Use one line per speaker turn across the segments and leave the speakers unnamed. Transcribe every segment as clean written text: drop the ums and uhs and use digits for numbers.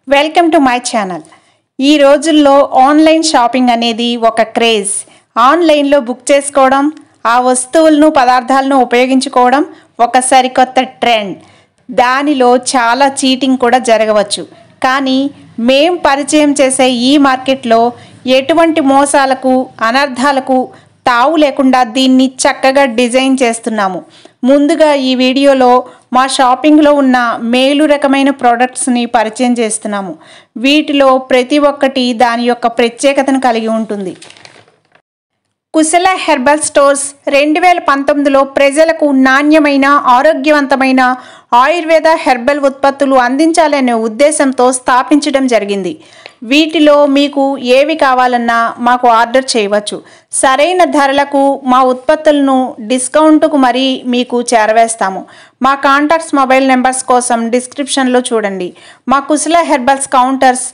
Welcome to my channel. ఈ రోజుల్లో online shopping అనేది ఒక క్రేజ్. ఆన్లైన్లో బుక్ చేసుకోవడం, ఆ వస్తువులను పదార్థాలను ఉపయోగించుకోవడం ఒక సరికొత్త ట్రెండ్. దానిలో చాలా చీటింగ్ కూడా జరగవచ్చు. కానీ మేం పరిచయం చేసే ఈ మార్కెట్లో ఎటువంటి మోసాలకు అనర్థాలకు తావు లేకుండా దీన్ని చక్కగా డిజైన్ చేస్తున్నాము. ముందుగా ఈ వీడియోలో మా షాపింగ్లో ఉన్న మేలు రకమైన ప్రోడక్ట్స్ని పరిచయం చేస్తున్నాము. వీటిలో ప్రతి ఒక్కటి దాని యొక్క ప్రత్యేకతను కలిగి ఉంటుంది. కుశల హెర్బల్ స్టోర్స్ 2019లో ప్రజలకు నాణ్యమైన ఆరోగ్యవంతమైన ఆయుర్వేద హెర్బల్ ఉత్పత్తులు అందించాలనే ఉద్దేశంతో స్థాపించడం జరిగింది. వీటిలో మీకు ఏవి కావాలన్నా మాకు ఆర్డర్ చేయవచ్చు. సరైన ధరలకు మా ఉత్పత్తులను డిస్కౌంట్కు మరీ మీకు చేరవేస్తాము. మా కాంటాక్ట్స్ మొబైల్ నెంబర్స్ కోసం డిస్క్రిప్షన్లో చూడండి. మా కుశల హెర్బల్స్ కౌంటర్స్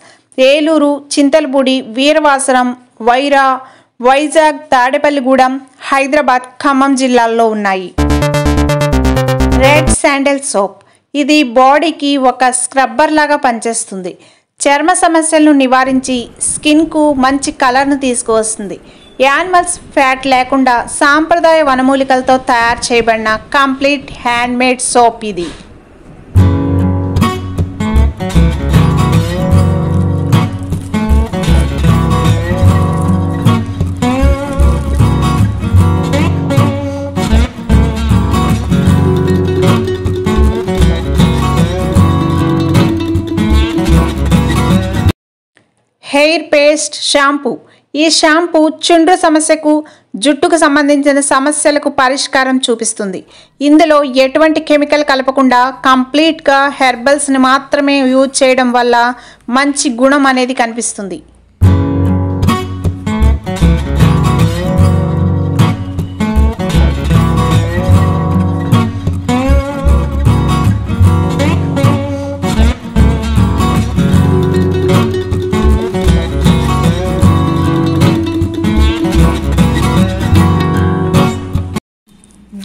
ఏలూరు, చింతలపూడి, వీరవాసరం, వైరా, వైజాగ్, తాడేపల్లిగూడెం, హైదరాబాద్, ఖమ్మం జిల్లాల్లో ఉన్నాయి. రెడ్ శాండల్ సోప్ ఇది బాడీకి ఒక స్క్రబ్బర్ లాగా పనిచేస్తుంది. చర్మ సమస్యలను నివారించి స్కిన్కు మంచి కలర్ను తీసుకువస్తుంది. యానిమల్స్ ఫ్యాట్ లేకుండా సాంప్రదాయ వనమూలికలతో తయారు చేయబడిన కంప్లీట్ హ్యాండ్మేడ్ సోప్ ఇది. Hair paste shampoo. ఈ షాంపూ చుండ్రు సమస్యకు, జుట్టుకు సంబంధించిన సమస్యలకు పరిష్కారం చూపిస్తుంది. ఇందులో ఎటువంటి కెమికల్ కలపకుండా కంప్లీట్గా హెర్బల్స్ని మాత్రమే యూజ్ చేయడం వల్ల మంచి గుణం అనేది కనిపిస్తుంది.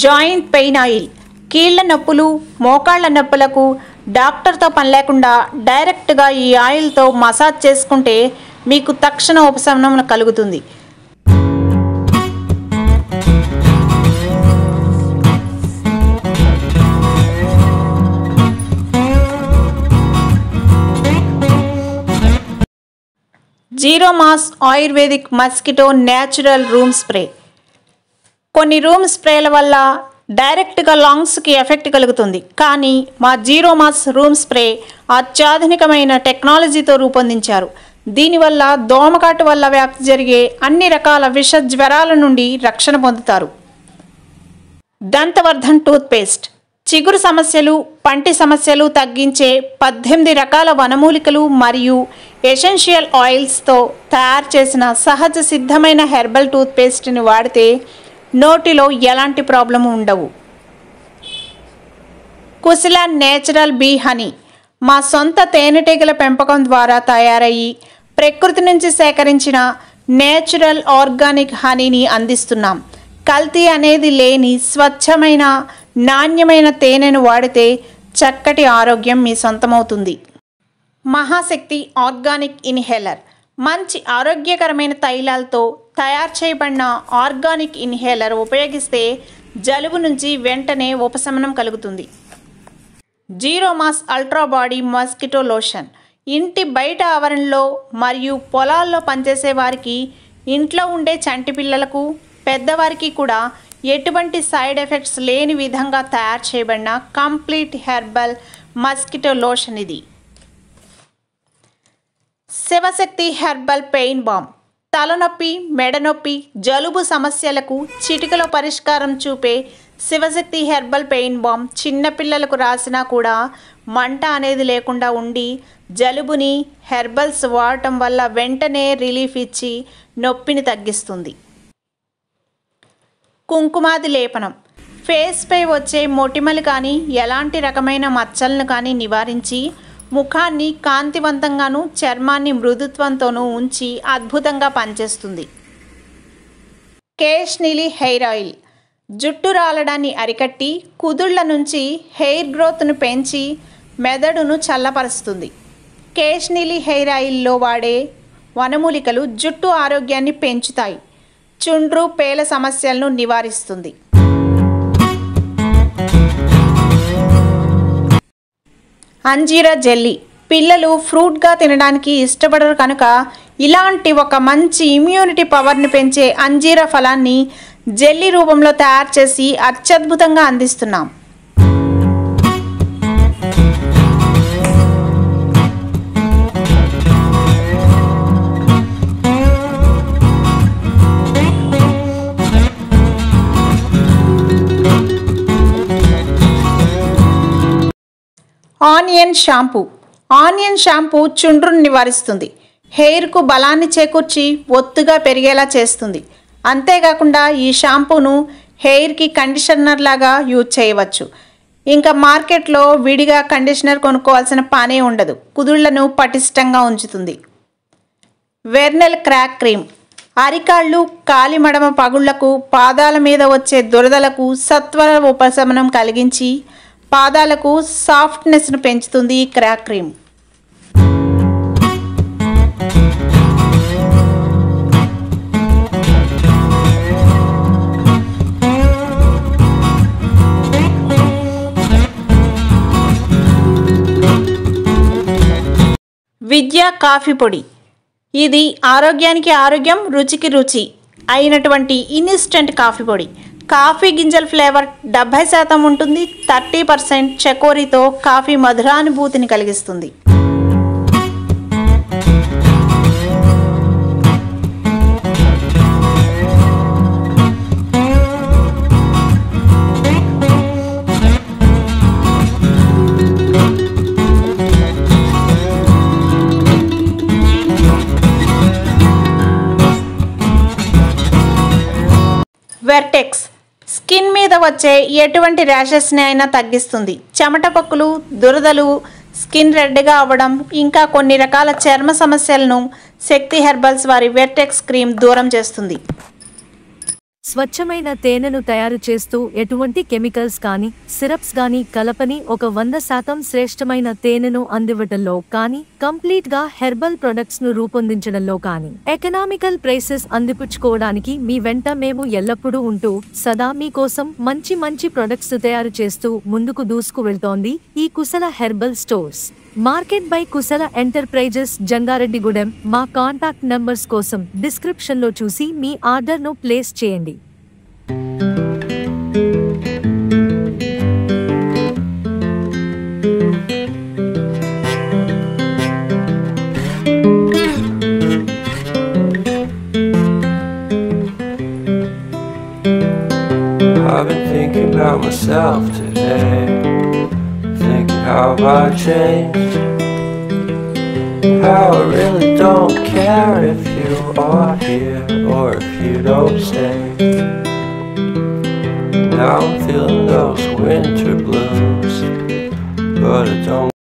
Joint pain oil. కీళ్ల నొప్పులు, మోకాళ్ల నొప్పులకు డాక్టర్తో పని లేకుండా డైరెక్ట్గా ఈ ఆయిల్తో మసాజ్ చేసుకుంటే మీకు తక్షణ ఉపశమనం కలుగుతుంది. Zero mass ayurvedic mosquito natural room spray. కొన్ని రూమ్ స్ప్రేల వల్ల డైరెక్ట్గా లంగ్స్కి ఎఫెక్ట్ కలుగుతుంది. కానీ మా జీరో మాస్ రూమ్ స్ప్రే అత్యాధునికమైన టెక్నాలజీతో రూపొందించారు. దీనివల్ల దోమకాటు వల్ల వ్యాప్తి జరిగే అన్ని రకాల విష జ్వరాల నుండి రక్షణ పొందుతారు. దంతవర్ధన్ టూత్పేస్ట్. చిగురు సమస్యలు, పంటి సమస్యలు తగ్గించే 18 రకాల వనమూలికలు మరియు ఎసెన్షియల్ ఆయిల్స్తో తయారు చేసిన సహజ సిద్ధమైన హెర్బల్ టూత్పేస్ట్ని వాడితే నోటిలో ఎలాంటి ప్రాబ్లం ఉండవు. కుశల నేచురల్ బీ హనీ. మా సొంత తేనెటీగల పెంపకం ద్వారా తయారయ్యి ప్రకృతి నుంచి సేకరించిన నేచురల్ ఆర్గానిక్ హనీని అందిస్తున్నాం. కల్తీ అనేది లేని స్వచ్ఛమైన నాణ్యమైన తేనెను వాడితే చక్కటి ఆరోగ్యం మీ సొంతమవుతుంది. మహాశక్తి ఆర్గానిక్ ఇన్హేలర్. మంచి ఆరోగ్యకరమైన తైలాలతో తయారు చేయబడిన ఆర్గానిక్ ఇన్హేలర్ ఉపయోగిస్తే జలుబు నుంచి వెంటనే ఉపశమనం కలుగుతుంది. Zero mass ultra body mosquito lotion. ఇంటి బయట ఆవరణలో మరియు పొలాల్లో పనిచేసే వారికి, ఇంట్లో ఉండే చంటి పిల్లలకు, పెద్దవారికి కూడా ఎటువంటి సైడ్ ఎఫెక్ట్స్ లేని విధంగా తయారు చేయబడిన కంప్లీట్ హెర్బల్ మస్కిటో లోషన్ ఇది. Shivashakti herbal pain balm. తలనొప్పి, మెడనొప్పి, జలుబు సమస్యలకు చిటికలో పరిష్కారం చూపే శివశక్తి హెర్బల్ పెయిన్ బామ్ చిన్నపిల్లలకు రాసినా కూడా మంట అనేది లేకుండా ఉండి జలుబుని హెర్బల్స్ వాడటం వల్ల వెంటనే రిలీఫ్ ఇచ్చి నొప్పిని తగ్గిస్తుంది. కుంకుమాది లేపనం. ఫేస్పై వచ్చే మొటిమలు కానీ ఎలాంటి రకమైన మచ్చలను కానీ నివారించి ముఖాన్ని కాంతివంతంగాను, చర్మాన్ని మృదుత్వంతోనూ ఉంచి అద్భుతంగా పనిచేస్తుంది. కేష్ నీలి హెయిర్ ఆయిల్. జుట్టు రాలడాన్ని అరికట్టి కుదుళ్ల నుంచి హెయిర్ గ్రోత్ను పెంచి మెదడును చల్లపరుస్తుంది. కేష్నిలి హెయిర్ ఆయిల్లో వాడే వనమూలికలు జుట్టు ఆరోగ్యాన్ని పెంచుతాయి, చుండ్రు పేల సమస్యలను నివారిస్తుంది. అంజీరా జెల్లీ పిల్లలు ఫ్రూట్గా తినడానికి ఇష్టపడరు కనుక ఇలాంటి ఒక మంచి ఇమ్యూనిటీ పవర్ని పెంచే అంజీరా ఫలాన్ని జెల్లీ రూపంలో తయారు చేసి అత్యద్భుతంగా అందిస్తున్నాం. ఆనియన్ షాంపూ చుండ్రును నివారిస్తుంది, హెయిర్కు బలాన్ని చేకూర్చి ఒత్తుగా పెరిగేలా చేస్తుంది. అంతేకాకుండా ఈ షాంపూను హెయిర్కి కండిషనర్ లాగా యూజ్ చేయవచ్చు. ఇంకా మార్కెట్లో విడిగా కండిషనర్ కొనుక్కోవాల్సిన పనే ఉండదు, కుదుళ్లను పటిష్టంగా ఉంచుతుంది. వెర్నెల్ క్రాక్ క్రీమ్ అరికాళ్ళు, కాలిమడమ పగుళ్లకు, పాదాల మీద వచ్చే దురదలకు సత్వర ఉపశమనం కలిగించి పాదాలకు సాఫ్ట్నెస్ను పెంచుతుంది ఈ క్రాక్ క్రీమ్. విద్యా కాఫీ పొడి ఇది ఆరోగ్యానికి ఆరోగ్యం, రుచికి రుచి అయినటువంటి ఇన్స్టెంట్ కాఫీ పొడి. కాఫీ గింజల ఫ్లేవర్ 70% ఉంటుంది, 30% చకోరీతో కాఫీ మధురానుభూతిని కలిగిస్తుంది. వెర్టెక్స్ స్కిన్ మీద వచ్చే ఎటువంటి ర్యాషెస్ని అయినా తగ్గిస్తుంది. చెమట పక్కులు, దురదలు, స్కిన్ రెడ్గా అవ్వడం, ఇంకా కొన్ని రకాల చర్మ సమస్యలను శక్తి హెర్బల్స్ వారి వెర్టెక్స్ క్రీమ్ దూరం చేస్తుంది.
స్వచ్ఛమైన తేనెను తయారు చేస్తూ ఎటువంటి కెమికల్స్ కానీ సిరప్స్ కానీ కలపని ఒక 100% శ్రేష్టమైన తేనెను అందివ్వటంలో కానీ కంప్లీట్ గా హెర్బల్ ప్రొడక్ట్స్ ను రూపొందించడంలో కానీ ఎకనామికల్ ప్రైసెస్ అందిపుచ్చుకోవడానికి మీ వెంట మేము ఎల్లప్పుడూ ఉంటూ సదా మీకోసం మంచి ప్రొడక్ట్స్ తయారు చేస్తూ ముందుకు దూసుకు వెళ్తోంది ఈ కుశల herbal stores. Market by Kushala enterprises, Jangareddygudem. మా కాంటాక్ట్ నంబర్స్ కోసం డిస్క్రిప్షన్ లో చూసి మీ ఆర్డర్ ను ప్లేస్ చేయండి.
I've been thinking about myself today, thinking how I changed, how I really don't care if you are here or if you don't stay. Now I'm feeling those winter blues, but I don't